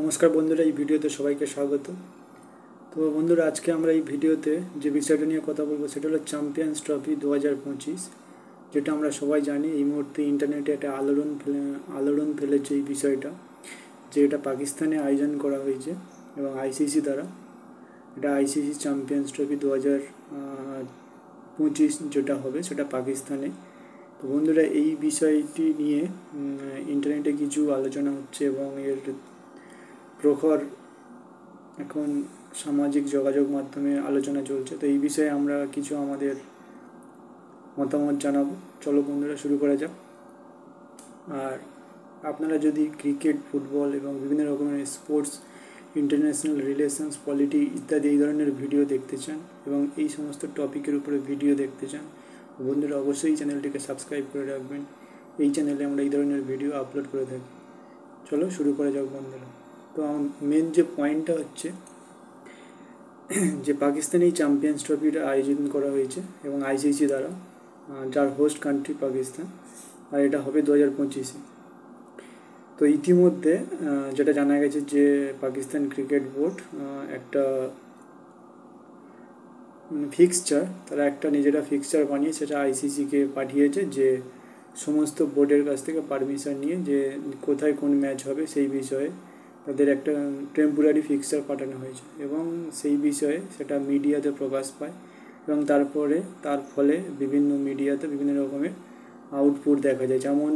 নমস্কার বন্ধুরা, এই ভিডিওতে সবাইকে স্বাগত। তো বন্ধুরা, আজকে আমরা এই ভিডিওতে যে বিষয়টা নিয়ে কথা বলবো সেটা হলো চ্যাম্পিয়ন্স ট্রফি 2025, যেটা আমরা সবাই জানি এই মুহূর্তে ইন্টারনেটে একটা আলোড়ন ফেলেছে এই বিষয়টা, যে এটা পাকিস্তানে আয়োজন করা হয়েছে এবং আইসিসি দ্বারা। এটা আইসিসি চ্যাম্পিয়ন্স ট্রফি 2025 যেটা হবে সেটা পাকিস্তানে। তো বন্ধুরা, এই বিষয়টি নিয়ে ইন্টারনেটে কিছু আলোচনা হচ্ছে এবং এর প্রখর এখন সামাজিক যোগাযোগ মাধ্যমে আলোচনা চলছে। তো এই বিষয়ে আমরা কিছু আমাদের মতামত জানাবো। চলো বন্ধুরা, শুরু করা যাক। আর আপনারা যদি ক্রিকেট, ফুটবল এবং বিভিন্ন রকমের স্পোর্টস, ইন্টারন্যাশনাল রিলেশনস, পলিটি ইত্যাদি এই ধরনের ভিডিও দেখতে চান এবং এই সমস্ত টপিকের উপরে ভিডিও দেখতে চান, বন্ধুরা অবশ্যই চ্যানেলটিকে সাবস্ক্রাইব করে রাখবেন। এই চ্যানেলে আমরা এই ধরনের ভিডিও আপলোড করে থাকি। চলো শুরু করা যাক বন্ধুরা। তো মেন যে পয়েন্টটা হচ্ছে যে পাকিস্তানে এই চ্যাম্পিয়ন্স ট্রফিটা আয়োজন করা হয়েছে এবং আইসিসি দ্বারা, যার হোস্ট কান্ট্রি পাকিস্তান, আর এটা হবে 2025-এ। তো ইতিমধ্যে যেটা জানা গেছে যে পাকিস্তান ক্রিকেট বোর্ড একটা তারা একটা নিজেরা ফিক্সচার বানিয়ে সেটা আইসিসিকে পাঠিয়েছে, যে সমস্ত বোর্ডের কাছ থেকে পারমিশন নিয়ে যে কোথায় কোন ম্যাচ হবে সেই বিষয়ে তাদের একটা টেম্পোরারি ফিক্সচার পাঠানো হয়েছে এবং সেই বিষয়ে সেটা মিডিয়াতে প্রকাশ পায় এবং তার ফলে বিভিন্ন মিডিয়াতে বিভিন্ন রকমের আউটপুট দেখা যায়। যেমন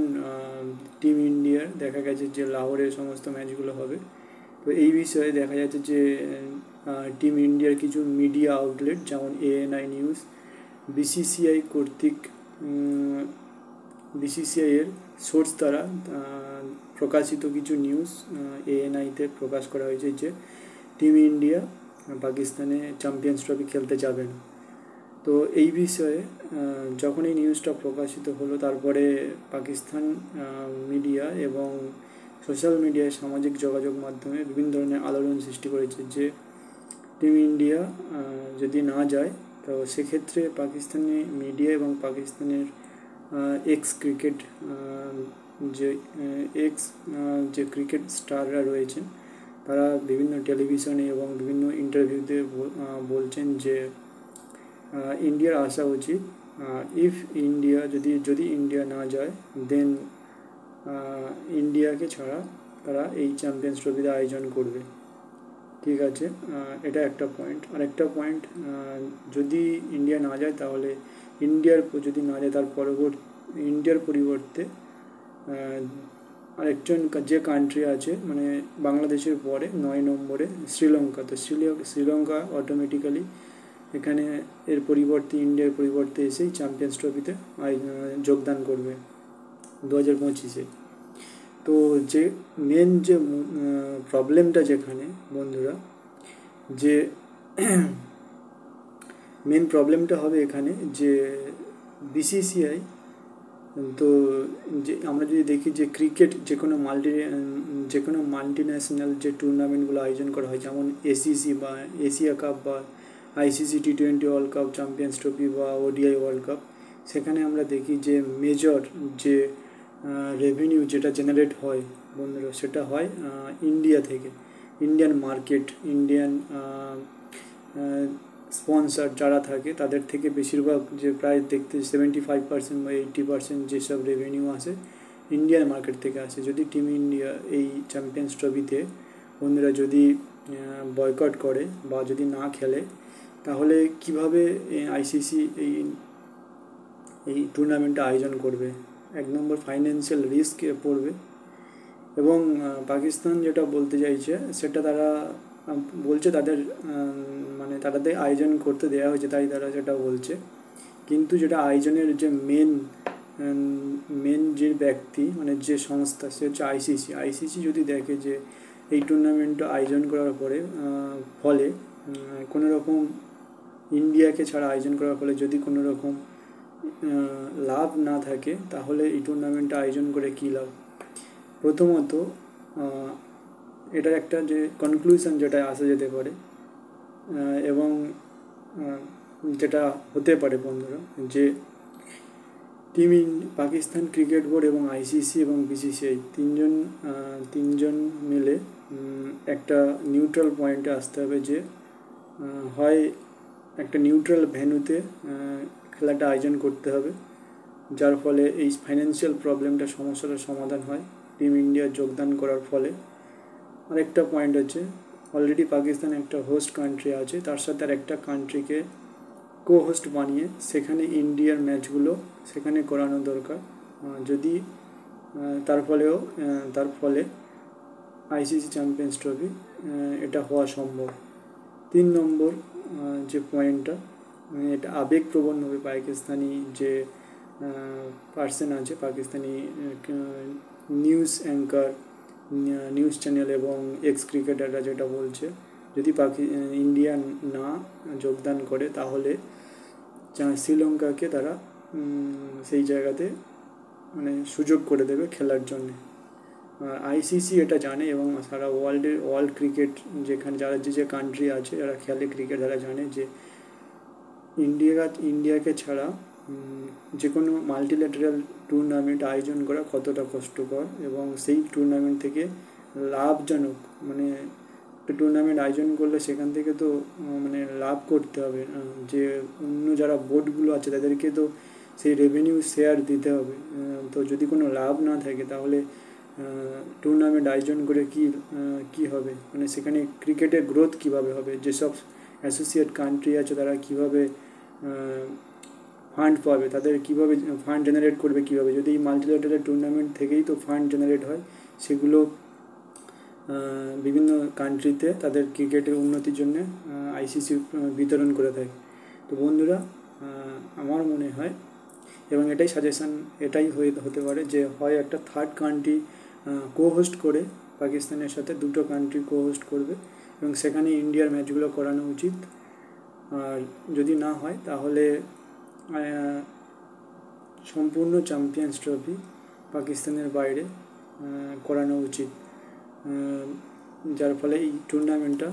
টিম ইন্ডিয়ার দেখা গেছে যে লাহোরের সমস্ত ম্যাচগুলো হবে। তো এই বিষয়ে দেখা যাচ্ছে যে টিম ইন্ডিয়ার কিছু মিডিয়া আউটলেট যেমন ANI নিউজ, বিসিসিআই কর্তৃক বিসিসিআইয়ের সোর্স দ্বারা প্রকাশিত কিছু নিউজ ANIতে প্রকাশ করা হয়েছে যে টিম ইন্ডিয়া পাকিস্তানে চ্যাম্পিয়ন্স ট্রফি খেলতে যাবে না। তো এই বিষয়ে যখন এই নিউজটা প্রকাশিত হলো, তারপরে পাকিস্তান মিডিয়া এবং সোশ্যাল মিডিয়ায়, সামাজিক যোগাযোগ মাধ্যমে বিভিন্ন ধরনের আলোড়ন সৃষ্টি করেছে যে টিম ইন্ডিয়া যদি না যায় তো সেক্ষেত্রে পাকিস্তানি মিডিয়া এবং পাকিস্তানের এক্স ক্রিকেট যে ক্রিকেট স্টাররা রয়েছেন তারা বিভিন্ন টেলিভিশনে এবং বিভিন্ন ইন্টারভিউতে বলছেন যে ইন্ডিয়ার আসা উচিত। যদি ইন্ডিয়া না যায় দেন ইন্ডিয়াকে ছাড়া তারা এই চ্যাম্পিয়ন্স ট্রফিতে আয়োজন করবে। ঠিক আছে, এটা একটা পয়েন্ট। আরেকটা পয়েন্ট, যদি ইন্ডিয়া না যায় তাহলে যদি না যায় তার ইন্ডিয়ার পরিবর্তে আরেকজন যে কান্ট্রি আছে, মানে বাংলাদেশের পরে 9 নম্বরে শ্রীলঙ্কা। তো শ্রীলঙ্কা অটোমেটিক্যালি এখানে ইন্ডিয়ার পরিবর্তে এসেই চ্যাম্পিয়ন্স ট্রফিতে যোগদান করবে 2025-এ। তো যে মেন যে প্রবলেমটা যেখানে বন্ধুরা, যে মেন প্রবলেমটা হবে এখানে যে বিসিসিআই, তো যে আমরা যদি দেখি যে ক্রিকেট যে কোনো মাল্টিন্যাশনাল যে টুর্নামেন্টগুলো আয়োজন করা হয়, যেমন ACC বা এশিয়া কাপ বা ICC T20 world cup, champions trophy বা ODI ওয়ার্ল্ড কাপ, সেখানে আমরা দেখি যে মেজর যে রেভিনিউ যেটা জেনারেট হয় বন্ধুরা, সেটা হয় ইন্ডিয়া থেকে। ইন্ডিয়ান মার্কেট, ইন্ডিয়ান স্পন্সর যারা থাকে তাদের থেকে বেশিরভাগ, যে প্রায় দেখতে 75% বা 80% যেসব রেভিনিউ আসে ইন্ডিয়ান মার্কেট থেকে আসে। যদি টিম ইন্ডিয়া এই চ্যাম্পিয়ন্স ট্রফিতে বন্ধুরা যদি বয়কট করে বা যদি না খেলে, তাহলে কিভাবে আইসিসি এই টুর্নামেন্টটা আয়োজন করবে? এক নম্বর ফাইন্যান্সিয়াল রিস্ক পড়বে। এবং পাকিস্তান যেটা বলতে চাইছে সেটা তারা বলছে তাদের তাদের আয়োজন করতে দেওয়া হয়েছে, তাই তারা সেটা বলছে। কিন্তু যেটা আয়োজনের যে মেন যে ব্যক্তি, মানে যে সংস্থা, সে হচ্ছে আইসিসি যদি দেখে যে এই টুর্নামেন্টটা আয়োজন করার ফলে কোনো রকম ইন্ডিয়াকে ছাড়া আয়োজন করার ফলে যদি কোনো রকম লাভ না থাকে, তাহলে এই টুর্নামেন্টটা আয়োজন করে কী লাভ? প্রথমত এটার একটা যে কনক্লুশন যেটা আসা যেতে পারে এবং যেটা হতে পারে বন্ধুরা, যে পাকিস্তান ক্রিকেট বোর্ড এবং আইসিসি এবং বিসিসিআই তিনজন মিলে একটা নিউট্রাল পয়েন্টে আসতে হবে, যে হয় একটা নিউট্রাল ভেন্যুতে খেলাটা আয়োজন করতে হবে, যার ফলে এই ফাইন্যান্সিয়াল সমস্যাটার সমাধান হয় টিম ইন্ডিয়া যোগদান করার ফলে। আরেকটা পয়েন্ট হচ্ছে, অলরেডি পাকিস্তান একটা হোস্ট কান্ট্রি আছে, তার সাথে আর একটা কান্ট্রিকে কো হোস্ট বানিয়ে সেখানে ইন্ডিয়ার ম্যাচগুলো সেখানে করানো দরকার। যদি তার ফলে আইসিসি চ্যাম্পিয়ন্স ট্রফি এটা হওয়া সম্ভব। 3 নম্বর যে পয়েন্টটা, এটা আবেগপ্রবণ হবে পাকিস্তানি যে পার্সন আছে, Pakistani news anchor, news channel এবং এক্স ক্রিকেটাররা যেটা বলছে, যদি ইন্ডিয়া না যোগদান করে তাহলে শ্রীলঙ্কাকে তারা সেই জায়গাতে মানে সুযোগ করে দেবে খেলার জন্যে। আইসিসি এটা জানে এবং সারা ওয়ার্ল্ড ক্রিকেট যেখানে যারা যে কান্ট্রি আছে যারা খেলে ক্রিকেট, তারা জানে যে ইন্ডিয়াকে ছাড়া যে কোনো মাল্টিল্যাটারাল টুর্নামেন্ট আয়োজন করা কতটা কষ্টকর, এবং সেই টুর্নামেন্ট থেকে লাভজনক, মানে একটা টুর্নামেন্ট আয়োজন করলে সেখান থেকে তো মানে লাভ করতে হবে, যে অন্য যারা বোর্ডগুলো আছে তাদেরকে তো সেই রেভিনিউ শেয়ার দিতে হবে। তো যদি কোনো লাভ না থাকে তাহলে টুর্নামেন্ট আয়োজন করে কি হবে, মানে সেখানে ক্রিকেটের গ্রোথ কিভাবে হবে, যেসব অ্যাসোসিয়েট কান্ট্রি আছে তারা কিভাবে ফান্ড পাবে, তাদের কিভাবে ফান্ড জেনারেট করবে কিভাবে, যদি এই মাল্টিল্যাটারাল টুর্নামেন্ট থেকেই তো ফান্ড জেনারেট হয়, সেগুলো বিভিন্ন কান্ট্রিতে তাদের ক্রিকেটের উন্নতির জন্য আইসিসি বিতরণ করে থাকে। তো বন্ধুরা, আমার মনে হয় এবং এটাই সাজেশান এটাই হতে পারে যে হয় একটা থার্ড কান্ট্রি কো হোস্ট করে পাকিস্তানের সাথে, দুটো কান্ট্রি কো হোস্ট করবে এবং সেখানে ইন্ডিয়ার ম্যাচগুলো করানো উচিত। আর যদি না হয় তাহলে সম্পূর্ণ চ্যাম্পিয়ন্স ট্রফি পাকিস্তানের বাইরে করানো উচিত, যার ফলে এই টুর্নামেন্টটা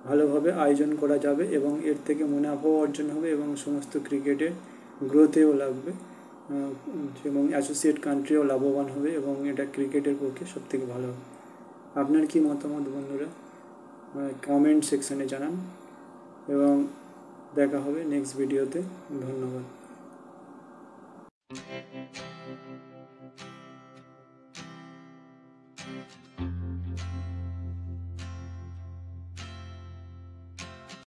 ভালোভাবে আয়োজন করা যাবে এবং এর থেকে মুনাফাও অর্জন হবে এবং সমস্ত ক্রিকেটের গ্রোথেও লাগবে, এবং অ্যাসোসিয়েট কান্ট্রিও লাভবান হবে এবং এটা ক্রিকেটের পক্ষে সবথেকে ভালো হবে। আপনার কি মতামত বন্ধুরা, কমেন্ট সেকশানে জানান এবং দেখা হবে নেক্সট ভিডিওতে। ধন্যবাদ।